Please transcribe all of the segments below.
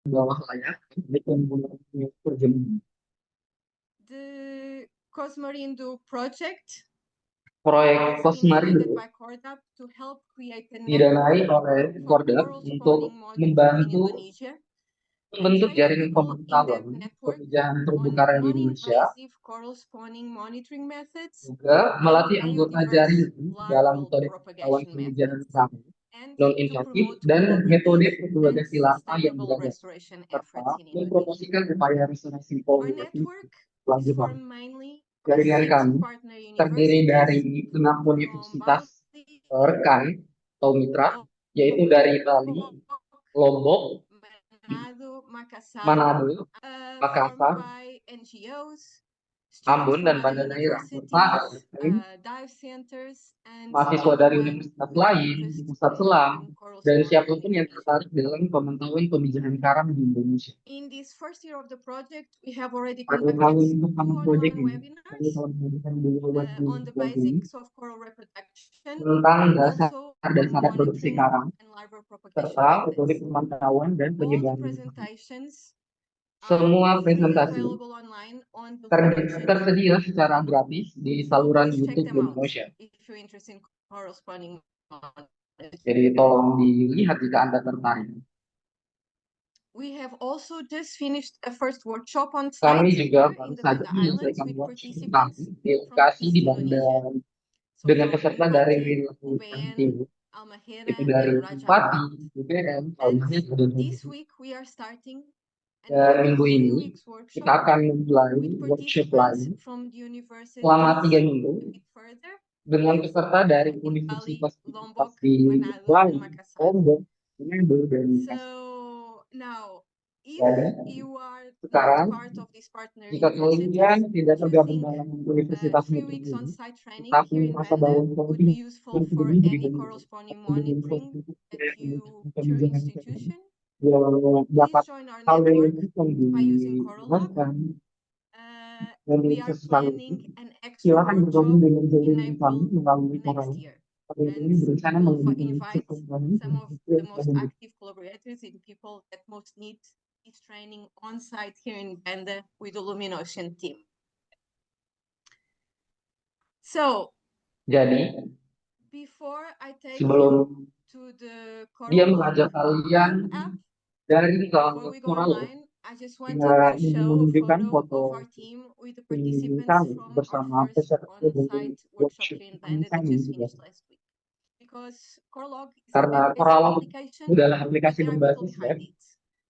bawah layar ini penggunaannya per jam. The Cosmarindo project Proyek is Cosmarindo affiliated by Cordap to help create a didanai network oleh for Korda coral spawning untuk monitoring in membantu Indonesia and membentuk train jaringan people in that pemantauan network pemijahan terumbu on karang di Indonesia, non-invasive coral spawning monitoring methods juga and melatih anggota biodiverse jaringan dalam larval metode pemantauan propagation pemijahan methods karang and to non-invasif promote dan collaborative metode and propagasi larva yang sustainable beradab, restoration efforts serta in Indonesia. mempromosikan upaya restorasi Our populasi network is lanjutan. formed mainly by Jaringan 6 kami partner terdiri dari universities 6 from universitas Bali, rekan atau mitra, yaitu dari Lombok, Bali, Lombok, Manado, Makassar, Manado, formed Makassar, by NGOs, students Ambon, from dan other Banda Neira, serta universities, dive centers, and mahasiswa dari everyone universitas with lain di interest pusat selam, in coral dan spawning in siapapun yang Indonesia. tertarik dalam pemantauan pemijahan karang di Indonesia. In this first year of the project, we have already Pada conducted tahun pertama 2 proyek online ini, kami webinars telah mengadakan dua on the webinar ini basics of coral reproduction tentang and dasar also on reproduksi monitoring karang, and larval propagation serta metode methods. pemantauan dan All the penyebaran karang. presentations are Semua freely presentasi available online on the Lumenation tersedia YouTube secara channel. gratis di So saluran please check YouTube them out Indonesia. if you're interested in coral spawning. Jadi tolong dilihat jika Anda tertarik. We have also just finished a first workshop on Kami site juga here baru in the saja Banda Islands menyelesaikan with workshop participants kami di from lokasi East di Banda Indonesia. So dengan from peserta dari Upati, wilayah Ubayan, timur, itu Almahera, dari and Raja Bupati, Ampat. BPM, And Palmahead, dan this Hubei. week we are starting Dan another minggu 3 ini weeks kita workshop akan memulai with workshop participants lain from the selama universities 3 minggu a bit further dengan north peserta dari in Bali, universitas-universitas Lombok, di Manado, and Bali, Makassar. Lombok, Manado, dan Makassar. So now, if Jadi you are not sekarang, part of these partner jika universities, kalian tidak if you tergabung think dalam universitas 3 negeri weeks ini, on-site training tetapi here in merasa Banda bahwa would be kamu useful yang sudah for minggu di any Bali coral spawning atau di monitoring universitas that you choose your pemijahan institution, yang please dapat join our hal yang network akan by using Corallog. dijelaskan dan We are sesekali itu, planning an extra silakan bergabung workshop dengan in jaringan kami April melalui next Koran. year. Kami And ini berencana we'll mengadakan invite sesuatu some of the most active collaborators and people that most need this training on site here in Banda with the Lumination team. So, Jadi, before I take sebelum you to the dia Corallog mengajak kalian app, dari before we go Koral, online, I just wanted dia to ingin show a menunjukkan photo of foto our team with the ini participants kami from our bersama first peserta dari on-site workshop workshop here in Banda that kami just juga. finished last week. Because Coralog is a Karena basic Koral application, adalah but aplikasi there are people berbasis behind web, it.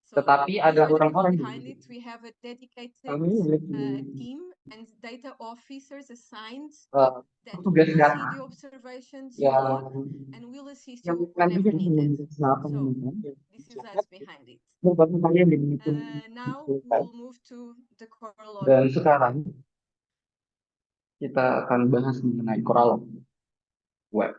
So tetapi these ada are the people orang-orang behind di it. We have a dedicated kami memiliki team and data officers assigned that petugas will see data the observations you yang log and will assist yang you nantinya whenever bisa needed. memeriksa So pengumuman dan this is mencatat us behind it. membantu kalian di menghitung Now we'll move to the Coralog dan web. sekarang kita akan bahas mengenai Coral Web.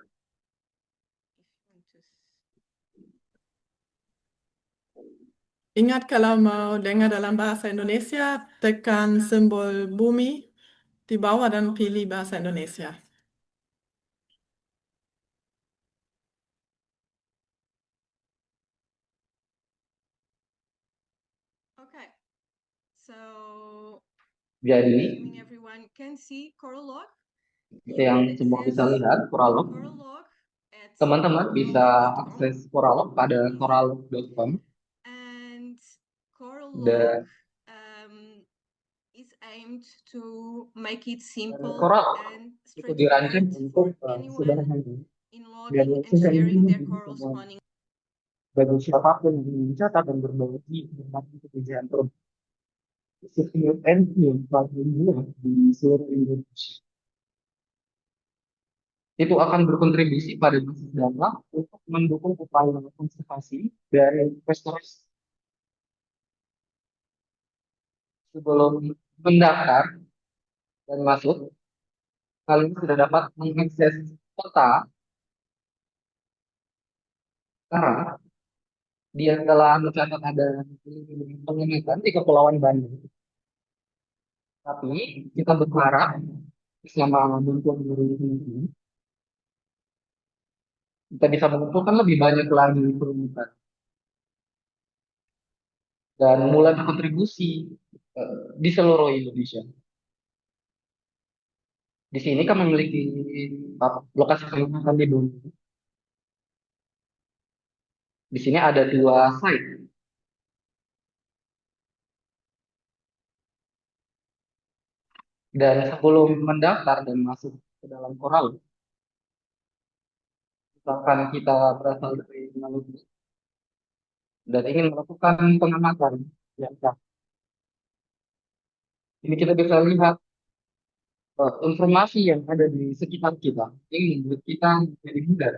Ingat kalau mau dengar dalam bahasa Indonesia, tekan simbol bumi di bawah dan pilih bahasa Indonesia. Okay, so Jadi, assuming everyone can see Coralog, yang semua bisa lihat Coralog, Coralog at teman-teman bisa coralog.com. akses Coralog pada coralog.com. And Coralog Dan is aimed to make it simple Coralog and itu dirancang straightforward untuk for anyone sederhana in dan logging and sehingga sharing intinya their ini coral semua spawning. bagi siapapun yang ingin mencatat dan berbagi tentang pekerjaan setiap entry yang paling luas di seluruh Indonesia itu akan berkontribusi pada basis data untuk mendukung upaya konservasi dari restorasi. Sebelum mendaftar dan masuk, kalian sudah dapat mengakses peta karena dia telah mencatat ada pengamatan di Kepulauan Bandung. Tapi kita berharap selama bantuan dari ini kita bisa mengumpulkan lebih banyak lagi perumusan. dan mulai berkontribusi di seluruh Indonesia. Di sini kami memiliki lokasi pengamatan di Bumi. Di sini ada dua site. Dan sebelum mendaftar dan masuk ke dalam koral, misalkan kita berasal dari Maluku dan ingin melakukan pengamatan, ya, ini kita bisa lihat informasi yang ada di sekitar kita. Ini membuat kita menjadi mudah.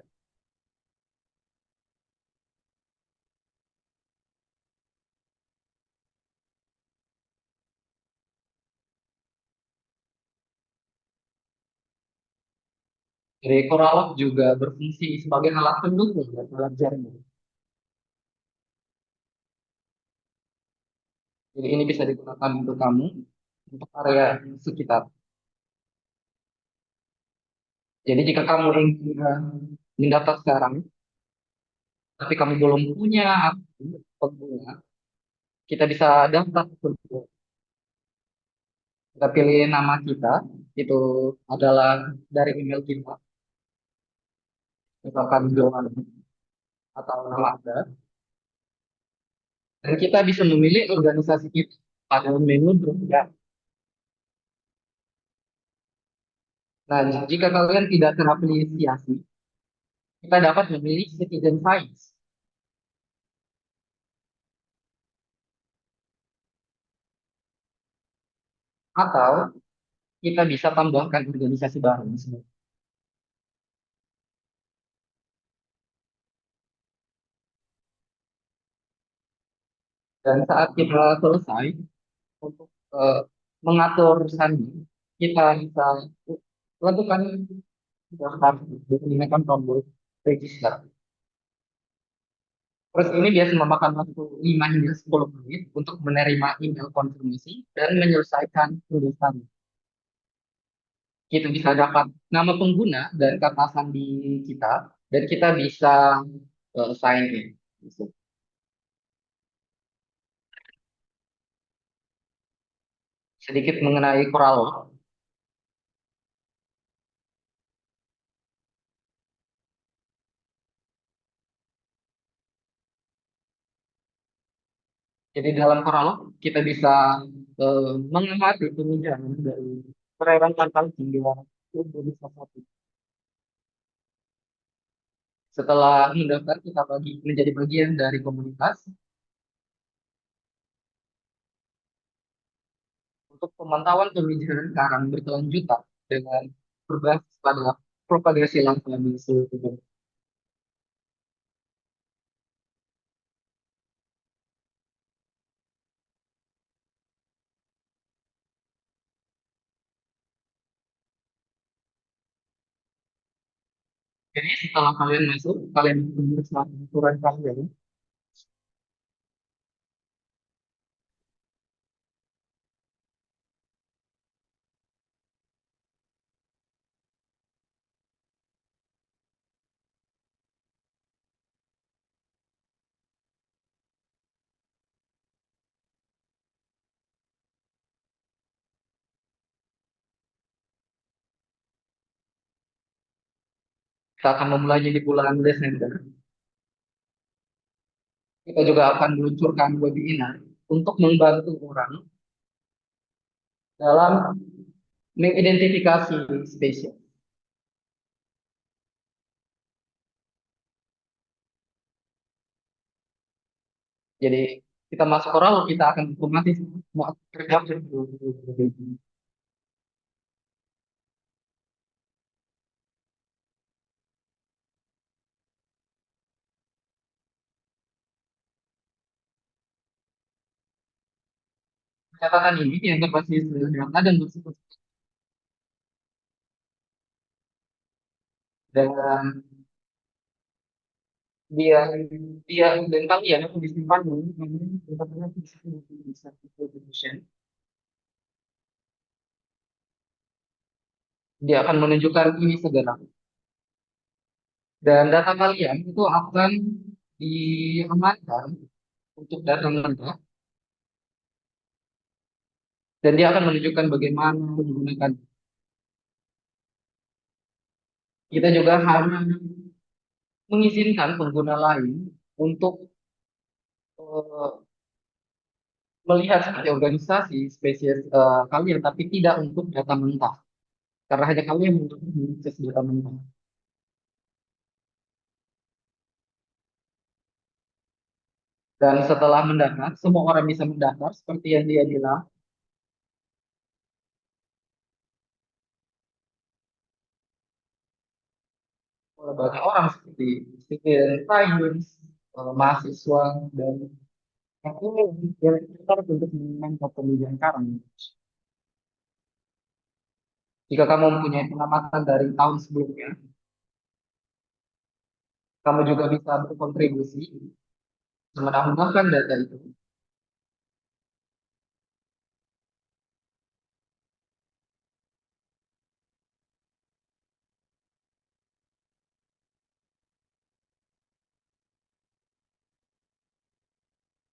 Jadi Coralog juga berfungsi sebagai alat pendukung dan alat jaring. Jadi ini bisa digunakan untuk kamu untuk area sekitar. Jadi jika kamu ingin mendaftar sekarang, tapi kamu belum punya akun pengguna, kita bisa daftar. Kita pilih nama kita, itu adalah dari email kita, misalkan Johan atau nama Anda, dan kita bisa memilih organisasi kita pada menu berbeda. Nah, jika kalian tidak terafiliasi, kita dapat memilih citizen science atau kita bisa tambahkan organisasi baru. Dan saat kita selesai untuk mengatur sandi, kita bisa lakukan daftar menggunakan tombol register. Terus ini biasa memakan waktu 5 hingga 10 menit untuk menerima email konfirmasi dan menyelesaikan tulisan. Kita bisa dapat nama pengguna dan kata sandi kita, dan kita bisa sign in. Gitu. Sedikit mengenai Corallo. Jadi dalam Corallo kita bisa mengamati peminjaman dari perairan Pantai hingga Indonesia satu. Setelah mendaftar, kita bagi menjadi bagian dari komunitas untuk pemantauan peminjaman karang berkelanjutan dengan berbasis pada propagasi langka di seluruh dunia. Jadi setelah kalian masuk, kalian memeriksa aturan kalian. Kita akan memulainya di bulan Desember. Kita juga akan meluncurkan webinar untuk membantu orang dalam mengidentifikasi spesies. Jadi kita masuk oral, kita akan otomatis mau terdaftar. Catatan ini yang berbasis data dan bersifat dan dia dia dan kalian yang disimpan dulu namanya bisa distribution. Dia akan menunjukkan ini segera dan data kalian itu akan diamankan untuk data mereka dan dia akan menunjukkan bagaimana menggunakan. Kita juga harus mengizinkan pengguna lain untuk eh, melihat seperti organisasi spesies kalian, tapi tidak untuk data mentah, karena hanya kalian yang untuk mengakses data mentah. Dan setelah mendaftar, semua orang bisa mendaftar seperti yang dia bilang. Oleh banyak orang seperti civil science, mahasiswa, dan aku yang tertarik untuk menangkap penelitian karang. Jika kamu mempunyai pengamatan dari tahun sebelumnya, kamu juga bisa berkontribusi menambahkan data itu.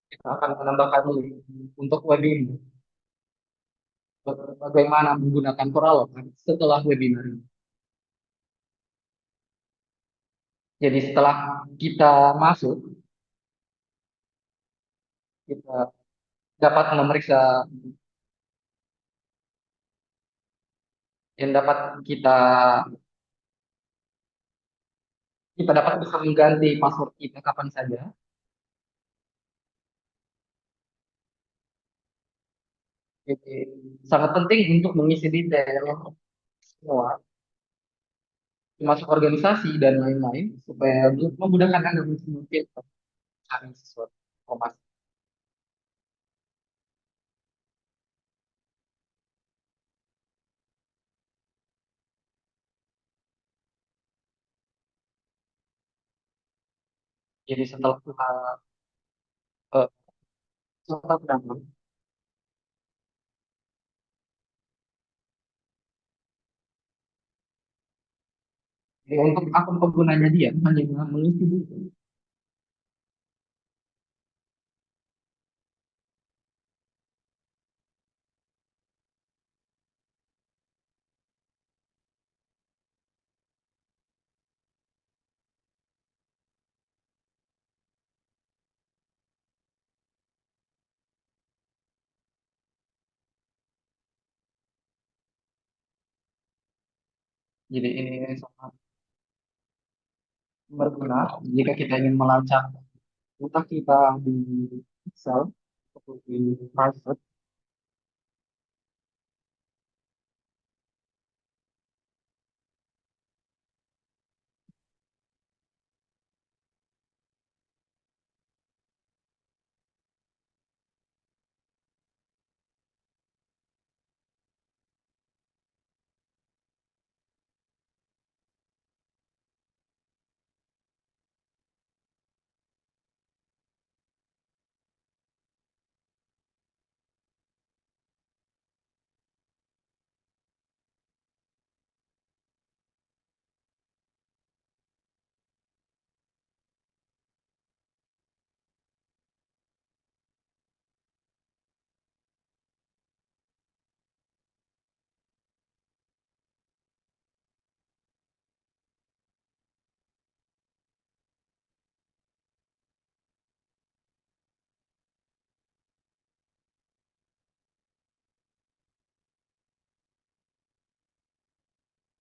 Kita akan menambahkan link untuk webinar, bagaimana menggunakan Coralloc setelah webinar ini. Jadi setelah kita masuk, kita dapat memeriksa yang dapat kita kita dapat bisa mengganti password kita kapan saja. Jadi sangat penting untuk mengisi detail semua, termasuk organisasi dan lain-lain, supaya memudahkan Anda untuk memfilter cari sesuatu informasi. Jadi setelah kita eh, setelah kita jadi untuk akun penggunanya dia hanya mengisi buku. Jadi ini sangat berguna jika kita ingin melacak data kita di Excel atau di private.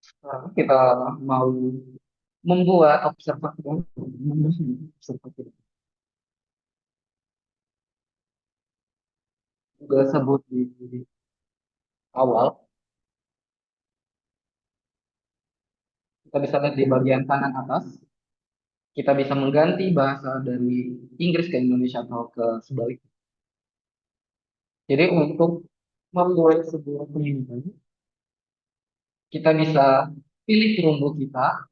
Sekarang kita mau membuat observasi, observasi juga sebut di awal. Kita bisa lihat di bagian kanan atas, kita bisa mengganti bahasa dari Inggris ke Indonesia atau ke sebaliknya. Jadi untuk membuat sebuah penelitian, kita bisa pilih terumbu kita,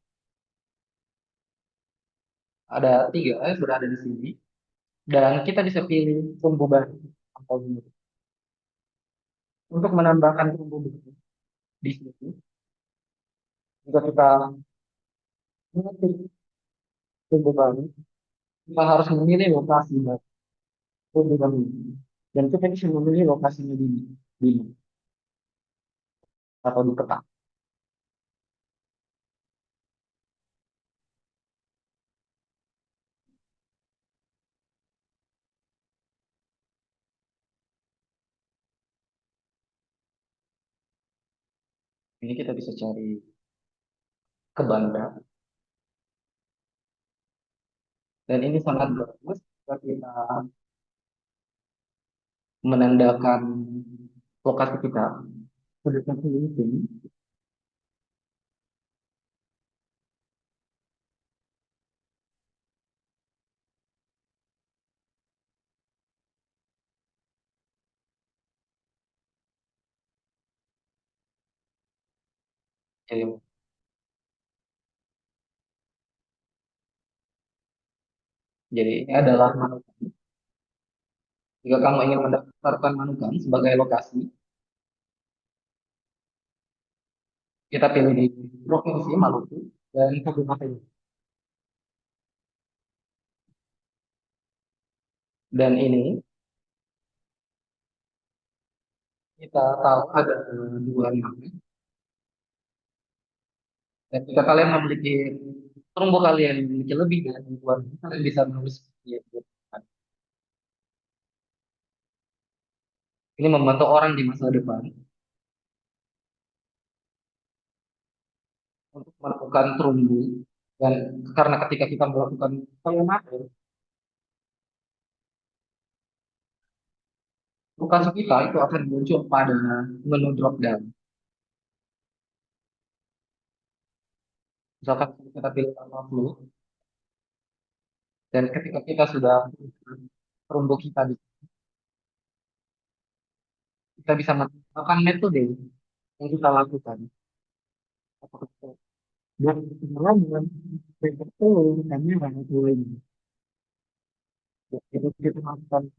ada tiga yang sudah ada di sini, dan kita bisa pilih terumbu baru atau biru. Untuk menambahkan terumbu baru di sini, jika kita mengetik terumbu baru, kita harus memilih lokasi baru terumbu baru, dan kita bisa memilih lokasinya di sini. di atau di peta. Ini kita bisa cari ke Banda, dan ini sangat bagus jika kita menandakan lokasi kita sudah pilih ini. Jadi ini adalah Manukan. Jika kamu ingin mendaftarkan Manukan sebagai lokasi, kita pilih di Provinsi Maluku dan Kabupaten. Dan ini kita tahu ada dua nama. Dan jika kalian memiliki terumbu kalian memiliki lebih dari dua nama, kalian bisa menulis ya, ini membantu orang di masa depan untuk melakukan terumbu, dan karena ketika kita melakukan pengamatan, lokasi kita itu akan muncul pada menu drop down. Misalkan kita pilih tanpa flu, dan ketika kita sudah terumbu kita, kita bisa melakukan metode yang kita lakukan. Apakah itu dia dengan itu kami lain. Itu kita melakukan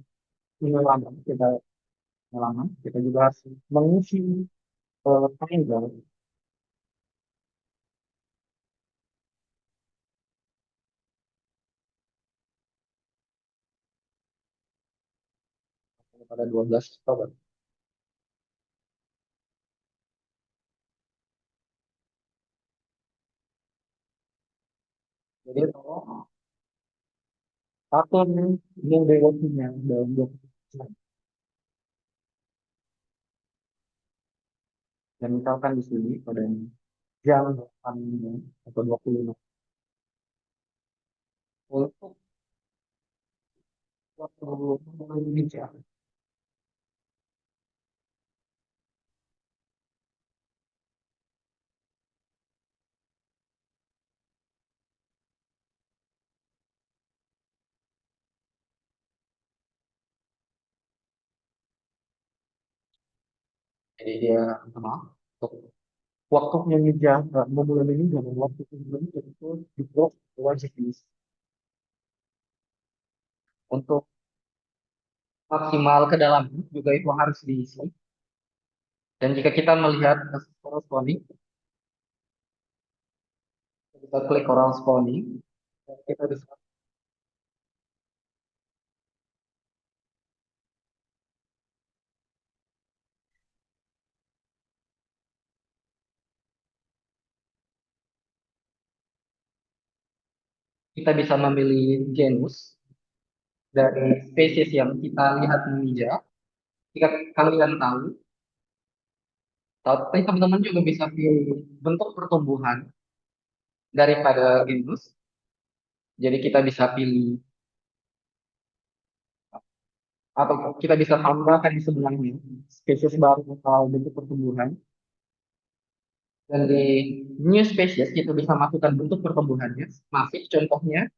penyelaman, kita juga harus mengisi tanggal pada 12 Oktober. Jadi tolong atur yang waktunya dalam 20 dan misalkan di sini pada jam 8 atau 25 untuk waktu Indonesia. Jadi dia maaf untuk waktu Indonesia memulai ini dan waktu Indonesia itu di blok wajib diisi. Untuk maksimal ke dalam juga itu harus diisi. Dan jika kita melihat corresponding, kita klik corresponding, kita bisa kita bisa memilih genus dari spesies yang kita lihat menija. Jika kalian tahu, tapi teman-teman juga bisa pilih bentuk pertumbuhan daripada genus. Jadi kita bisa pilih atau kita bisa tambahkan di sebelahnya spesies baru atau bentuk pertumbuhan. Dan di new species kita bisa masukkan bentuk pertumbuhannya, masif contohnya.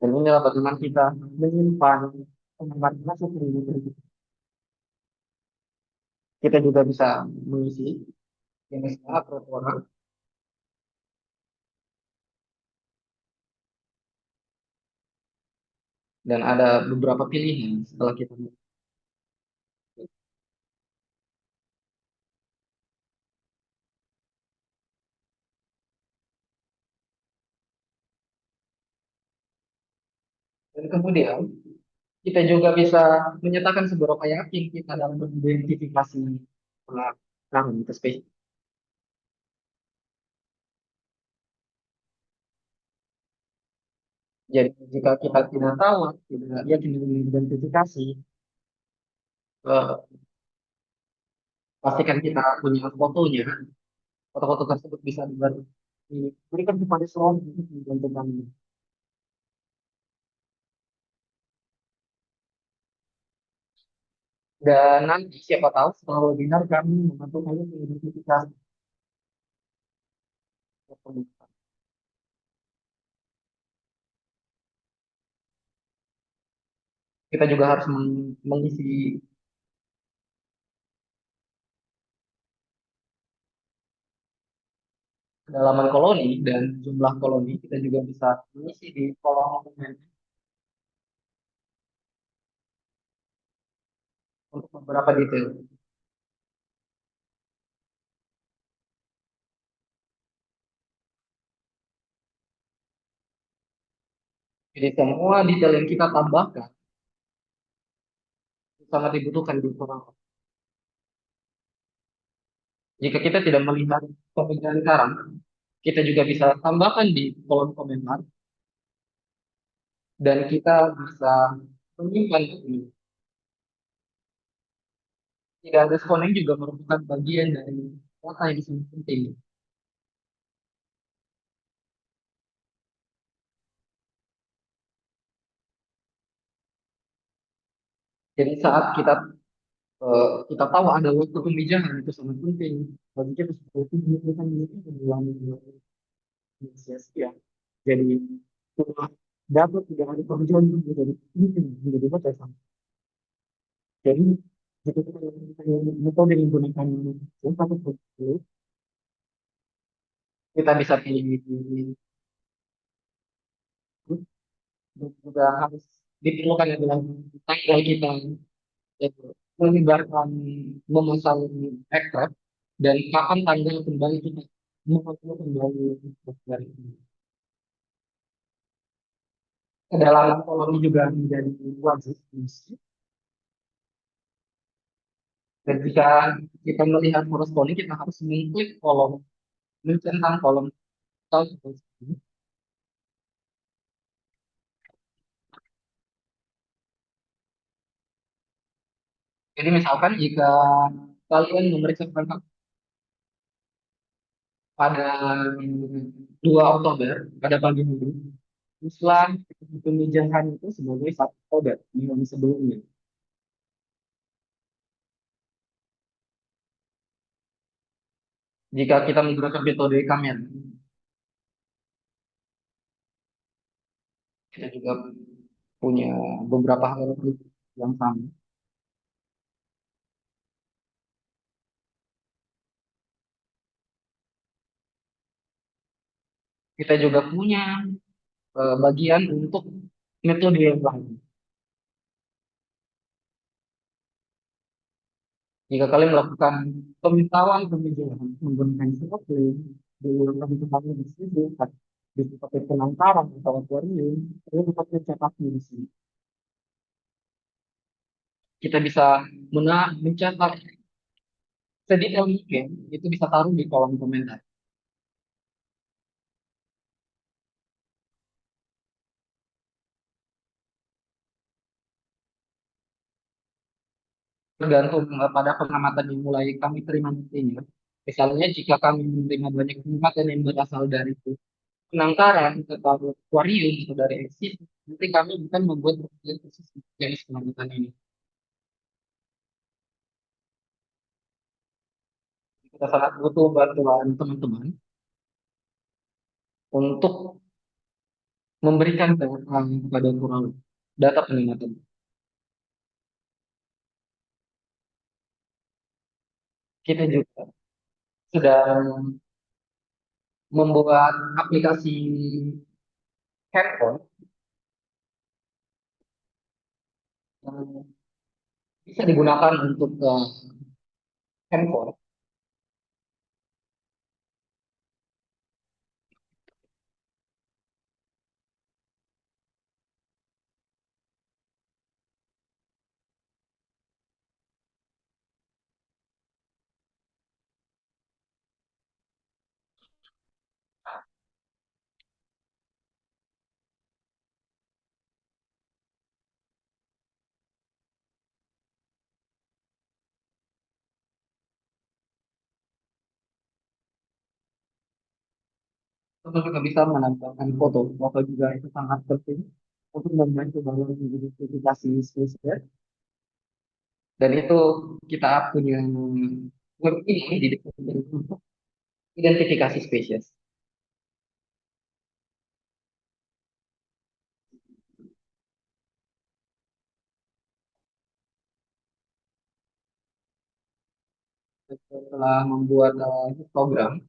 Dan inilah bagaimana kita menyimpan pengembangan masuk ke ini. Kita juga bisa mengisi jenisnya protozoa dan ada beberapa pilihan setelah kita. Dan kemudian Kita juga bisa menyatakan seberapa yakin kita dalam mengidentifikasi orang itu spesifik. Jadi jika kita tidak tahu, tidak yakin dengan mengidentifikasi, eh, pastikan kita punya fotonya. Foto-foto tersebut bisa diberikan kepada seorang untuk menentukan. Dan nanti siapa tahu setelah webinar kami membantu kalian mengidentifikasi foto. Kita juga harus mengisi kedalaman koloni dan jumlah koloni. Kita juga bisa mengisi di kolom komen untuk beberapa detail. Jadi semua detail yang kita tambahkan sangat dibutuhkan di kolom. Jika kita tidak melihat pemikiran karang, kita juga bisa tambahkan di kolom komentar dan kita bisa menyimpan ini. Tidak ada responding juga merupakan bagian dari data yang sangat penting. Jadi saat kita tahu ada waktu pemijahan itu sangat penting bagi kita seperti kita dalam sia-sia. Jadi setelah dapat tidak ada pemijahan itu menjadi penting menjadi batasan. Jadi jika kita metode yang menggunakan satu kita bisa pilih dan juga harus diperlukan adalah tanggal kita yaitu menyebarkan memasang ekstrak dan kapan tanggal kembali kita memasang kembali dari ini. Kedalaman kolom ini juga menjadi wajib. Dan jika kita melihat corresponding, kita harus mengklik kolom, mencentang kolom tersebut. Jadi misalkan jika kalian memeriksa kontak pada 2 Oktober, pada pagi hari, setelah pemijahan itu sebagai 1 Oktober, minggu sebelumnya. Jika kita menggunakan metode kamera, kita juga punya beberapa hal yang sama. Kita juga punya bagian untuk metode yang lain. Jika kalian melakukan pemantauan pemijahan menggunakan snorkeling, menggunakan kembali di sini, di seperti penangkaran atau akuarium, kalian dapat mencatatnya di sini. Kita bisa mencatat sedetail mungkin, itu bisa taruh di kolom komentar. Tergantung pada pengamatan yang mulai kami terima nantinya. Misalnya jika kami menerima banyak pengamatan yang berasal dari penangkaran atau akuarium atau dari eksis, nanti kami bukan membuat program khusus jenis pengamatan ini. Kita sangat butuh bantuan teman-teman untuk memberikan data kepada kurang data pengamatan. Kita juga sudah membuat aplikasi handphone yang bisa digunakan untuk handphone. Kita juga bisa menambahkan foto. Foto juga itu sangat penting untuk membantu dalam identifikasi spesies. Dan itu kita punya web ini didikasikan untuk identifikasi spesies. Setelah membuat program,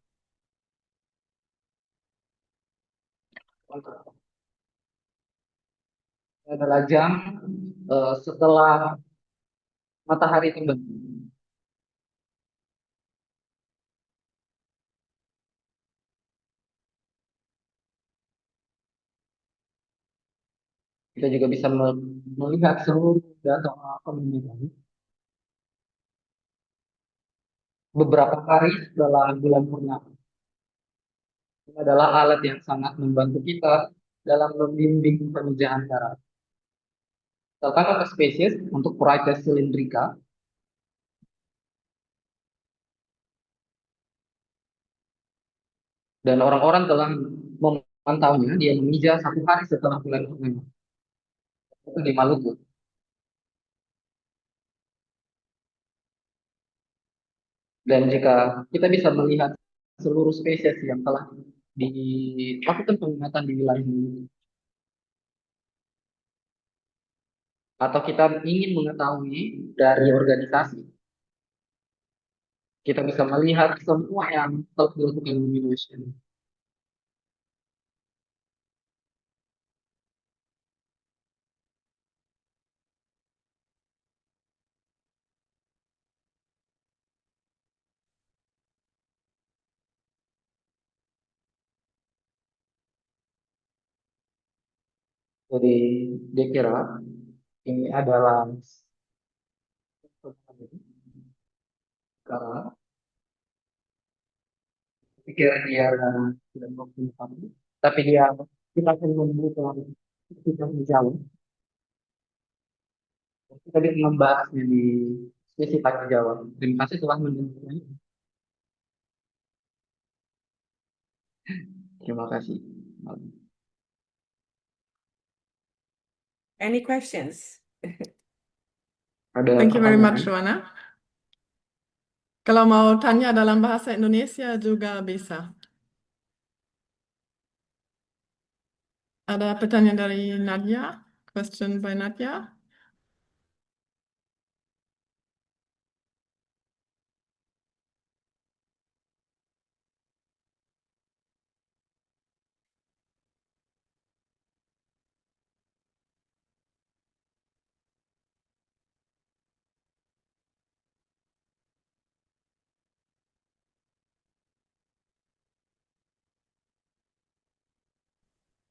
adalah jam setelah matahari terbenam. Kita juga bisa melihat seluruh data komunitas beberapa hari setelah bulan purnama. Ini adalah alat yang sangat membantu kita dalam membimbing pemijahan darat. Terutama spesies untuk Porites cylindrica dan orang-orang telah memantaunya. Dia memijah 1 hari setelah bulan purnama. Itu di Maluku. Dan jika kita bisa melihat seluruh spesies yang telah dilakukan pengamatan di wilayah ini, atau kita ingin mengetahui dari organisasi, kita bisa melihat semua yang telah dilakukan di Indonesia. Jadi dia kira ini adalah karena pikiran dia tidak mempunyai kami, tapi dia kita akan membutuhkan kita jauh. Kita bisa membahasnya di sesi tanya jawab. Terima kasih telah mendengarkan. Terima kasih. Any questions? Ada Thank you very much, pertanyaan? Joanna. Kalau mau tanya dalam bahasa Indonesia juga bisa. Ada pertanyaan dari Nadia? Question by Nadia?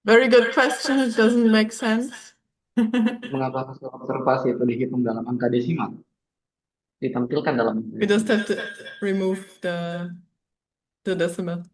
Very good question. It doesn't make sense. Mengapa hasil observasi itu dihitung dalam angka desimal? Ditampilkan dalam angka We just desimal. have to remove the decimal.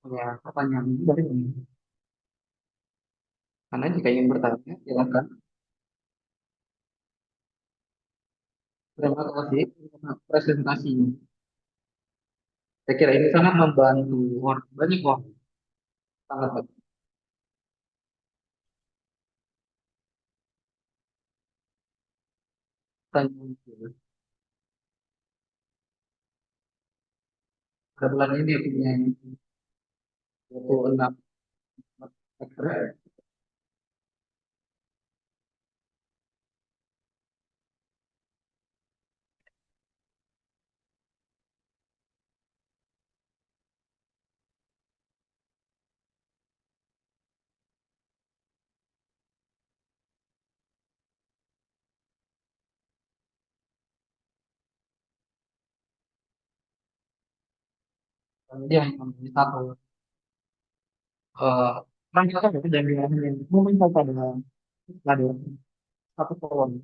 Ya, pertanyaan ini dari ini. Karena jika ingin bertanya, silakan. Terima kasih untuk presentasinya. Saya kira ini sangat membantu banyak orang. Sangat baik. Pertanyaan kedua. Pada bulan ini dia punya 26 ekstrak. Dia hanya memilih satu eh rangkaian itu dan dia hanya meminta pada satu kolom.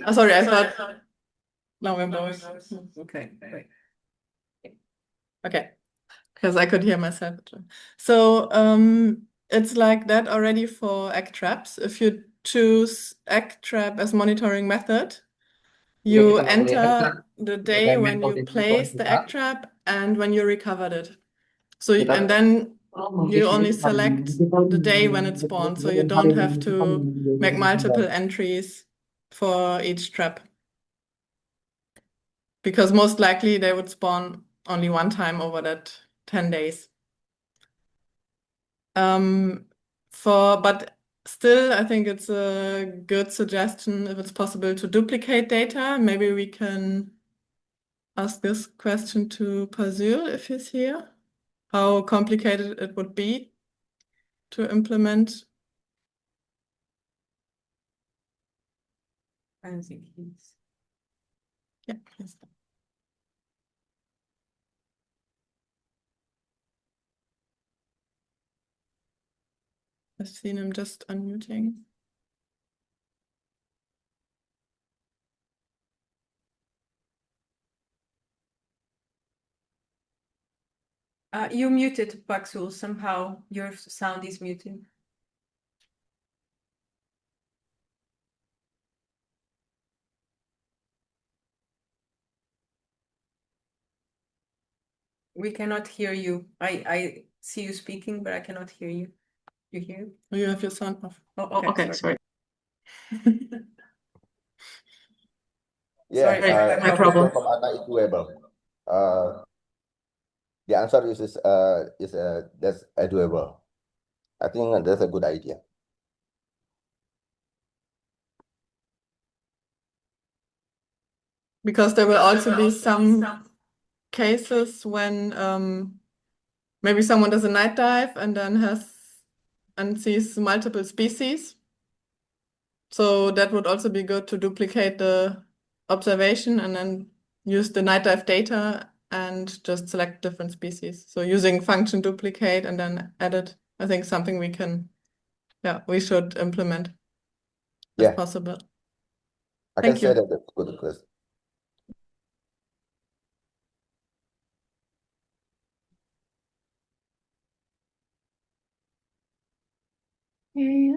Oh, sorry, I thought now we're both. Okay, great. Okay, because I could hear myself. So it's like that already for egg traps. If you choose egg trap as monitoring method, you Jika kita nggak boleh enter extract the day sebagai when you metode place the kita, egg trap and when you recovered it. So kita and then perlu you mengisi only hari select kita the day when it spawned, so you dan don't hari have kita to make multiple entries for each trap. Because most likely they would spawn only one time over that 10 days. But still, I think it's a good suggestion if it's possible to duplicate data. Maybe we can ask this question to Pazul if he's here. How complicated it would be to implement. I don't think he's. Yeah, please. I've seen him just unmuting. You muted, Paxul. Somehow your sound is muted. We cannot hear you. I see you speaking, but I cannot hear you. You hear? Oh, you have your sound off. Oh, okay, sorry. Yeah, Sorry, my the problem. question from Anna is doable. The answer is that's doable. I think that's a good idea. Because there will also be some cases when maybe someone does a night dive and then sees multiple species. So that would also be good to duplicate the observation and then use the night dive data and just select different species. So using function duplicate and then edit, I think something we should implement Yeah. if possible. I Thank can say you. that that's a good question. Okay,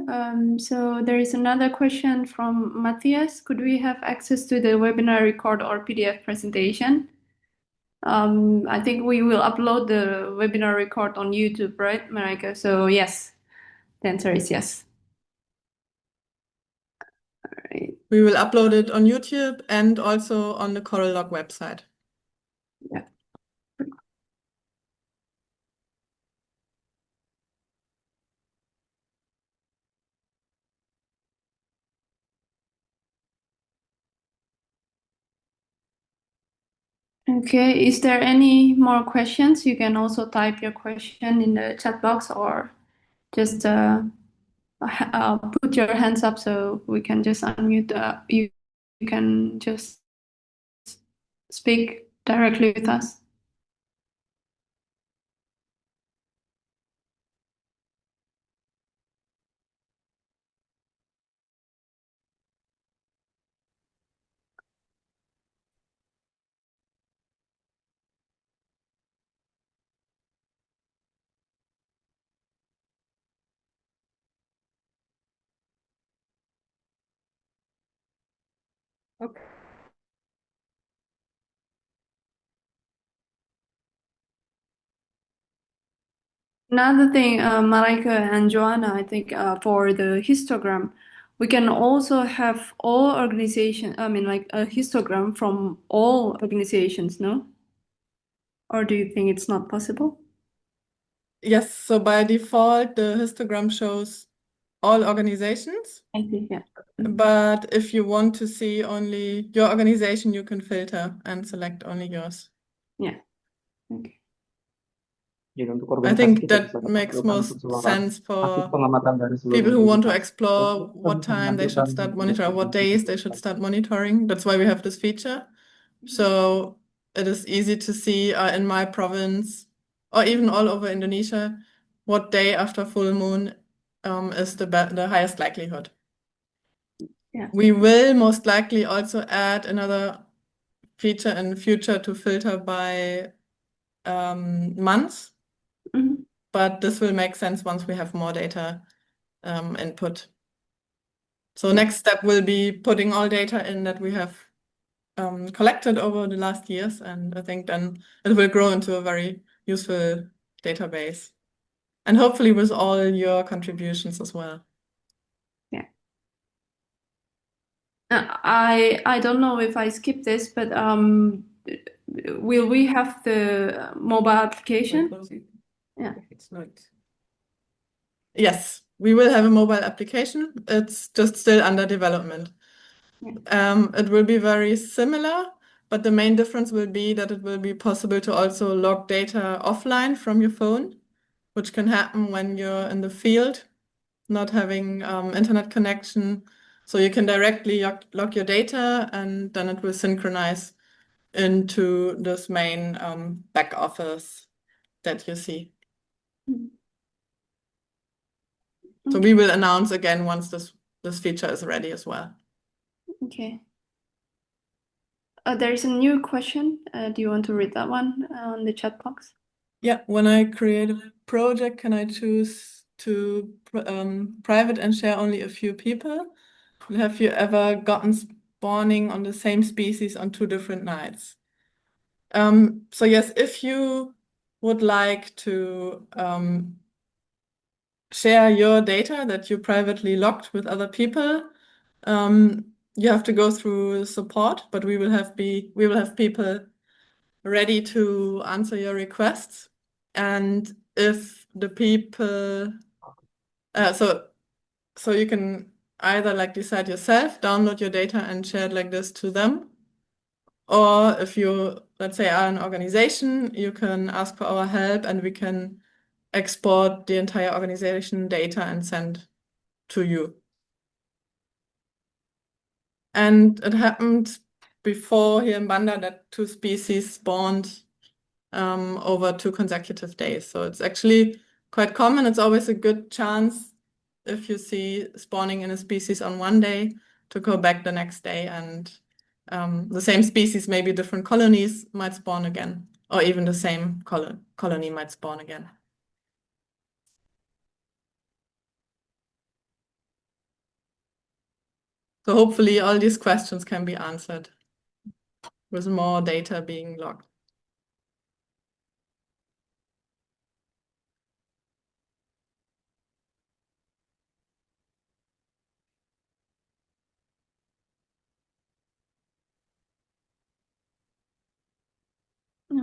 so there is another question from Matthias. Could we have access to the webinar record or PDF presentation? I think we will upload the webinar record on YouTube, right, Marika? So yes, the answer is yes. All right. We will upload it on YouTube and also on the CoralLog website. Yeah. Okay, is there any more questions? You can also type your question in the chat box or just put your hands up so we can just unmute. You can just speak directly with us. Okay. Another thing, Marika and Joanna, I think for the histogram, we can also have all organizations, I mean like a histogram from all organizations, no? Or do you think it's not possible? Yes, so by default, the histogram shows all organizations. I see, yeah. But if you want to see only your organization, you can filter and select only yours. Yeah. Okay. Jadi untuk I organisasi think kita bisa that makes menampilkan most seluruh sense hasil for pengamatan dari seluruh people who want to universitas. explore Jadi, kita what bisa time they should menampilkan start monitoring, what days they should start monitoring. That's why we have this feature. So it is easy to see in my province or even all over Indonesia what day after full moon is the highest likelihood. Yeah. We will most likely also add another feature in future to filter by months, Mhm. but this will make sense once we have more data input. So Yeah. next step will be putting all data in that we have collected over the last years, and I think then it will grow into a very useful database. And hopefully with all your contributions as well. Yeah. I don't know if I skipped this, but will we have the mobile application? Yeah. It's not. Yes, we will have a mobile application. It's just still under development. It will be very similar, but the main difference will be that it will be possible to also log data offline from your phone, which can happen when you're in the field, not having internet connection. So you can directly log your data, and then it will synchronize into this main back office that you see. So we will announce again once this feature is ready as well. Okay. There's a new question. Do you want to read that one on the chat box? Yeah, when I create a project, can I choose to private and share only a few people? Have you ever gotten spawning on the same species on 2 different nights? So yes, if you would like to share your data that you privately logged with other people, you have to go through support, but we will have people ready to answer your requests. And if the people, so you can either like decide yourself, download your data and share it like this to them. Or if you, let's say, are an organization, you can ask for our help and we can export the entire organization data and send to you. And it happened before here in Banda that 2 species spawned over 2 consecutive days. So it's actually quite common. It's always a good chance if you see spawning in a species on one day to go back the next day, and the same species, maybe different colonies might spawn again, or even the same colony might spawn again. So hopefully all these questions can be answered with more data being logged.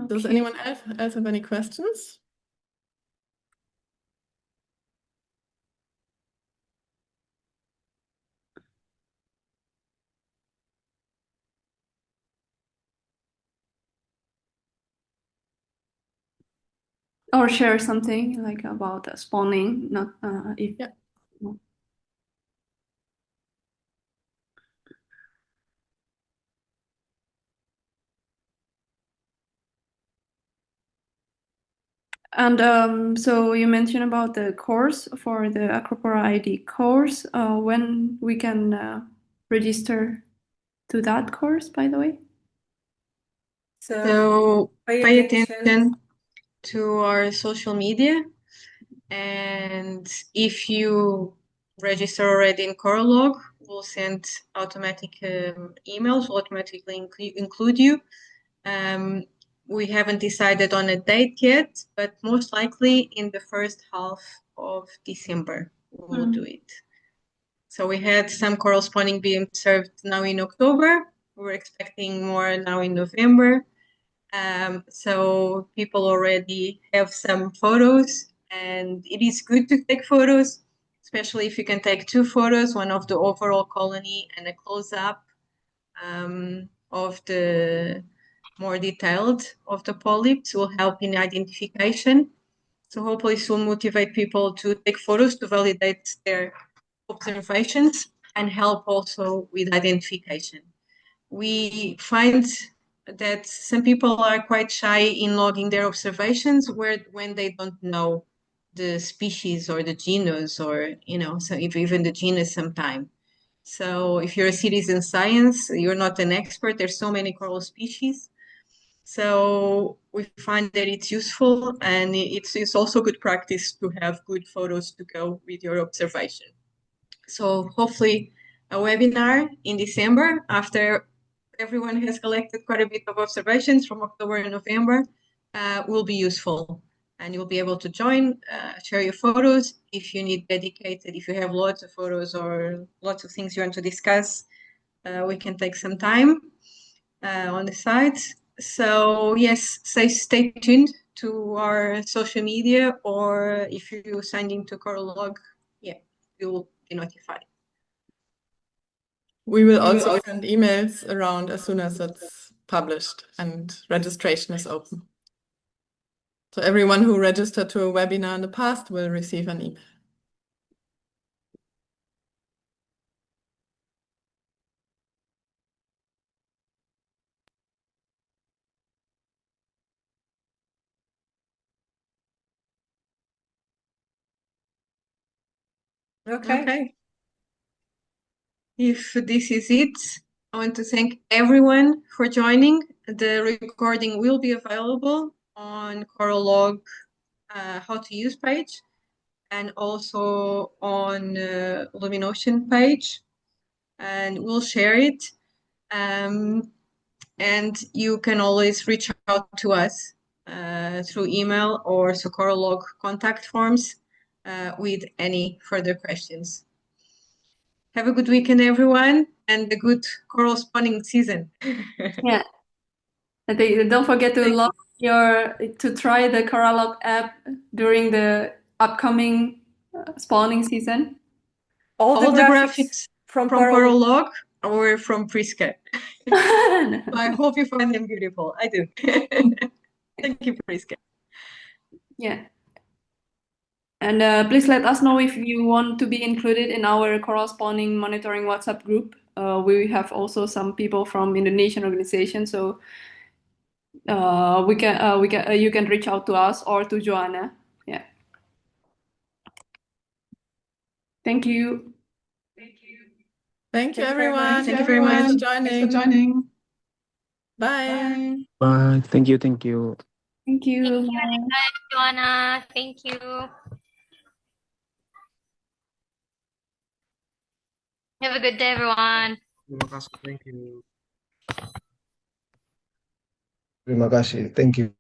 Does Okay. anyone else have any questions? Or share something like about spawning, not if. Yeah. And so you mentioned about the course for the Acropora ID course. When we can register to that course, by the way? So pay attention to our social media, and if you register already in Coralog, we'll send automatic emails, will automatically include you. We haven't decided on a date yet, but most likely in the first half of December we'll do it. So we had some coral spawning being served now in October. We're expecting more now in November. So people already have some photos, and it is good to take photos. especially if you can take 2 photos, one of the overall colony and a close-up of the more detailed of the polyps will help in identification. So hopefully this will motivate people to take photos to validate their observations and help also with identification. We find that some people are quite shy in logging their observations when they don't know the species or the genus or, so if even the genus sometime. So if you're a citizen science, you're not an expert, there's so many coral species. So we find that it's useful and it's also good practice to have good photos to go with your observation. So hopefully a webinar in December after everyone has collected quite a bit of observations from October and November will be useful. And you'll be able to join, share your photos. If you need dedicated, if you have lots of photos or lots of things you want to discuss, we can take some time on the site. So yes, stay tuned to our social media, or if you signed into Corallog, you'll be notified. We will also send emails around as soon as it's published and registration is open. So everyone who registered to a webinar in the past will receive an email. Okay. If this is it, I want to thank everyone for joining. The recording will be available on Corallog How to Use page and also on Luminocean page, and we'll share it. And you can always reach out to us through email or Corallog contact forms with any further questions. Have a good weekend, everyone, and a good coral spawning season. Yeah. I think don't forget to try the Corallog app during the upcoming spawning season. All the graphics from Corallog or from Prisca. I hope you find them beautiful. I do. Thank you, Prisca. Yeah. And please let us know if you want to be included in our coral spawning monitoring WhatsApp group. We have also some people from Indonesian organizations, so you can reach out to us or to Joanna. Yeah. Thank you. Thank you, everyone. Thank you very much for for joining. joining. Bye. Bye. Thank you. Thank you. Thank you. Thank you, Bye. Rika and Joanna. Thank you. Have a good day, everyone. Terima kasih. Thank you. Terima kasih. Thank you.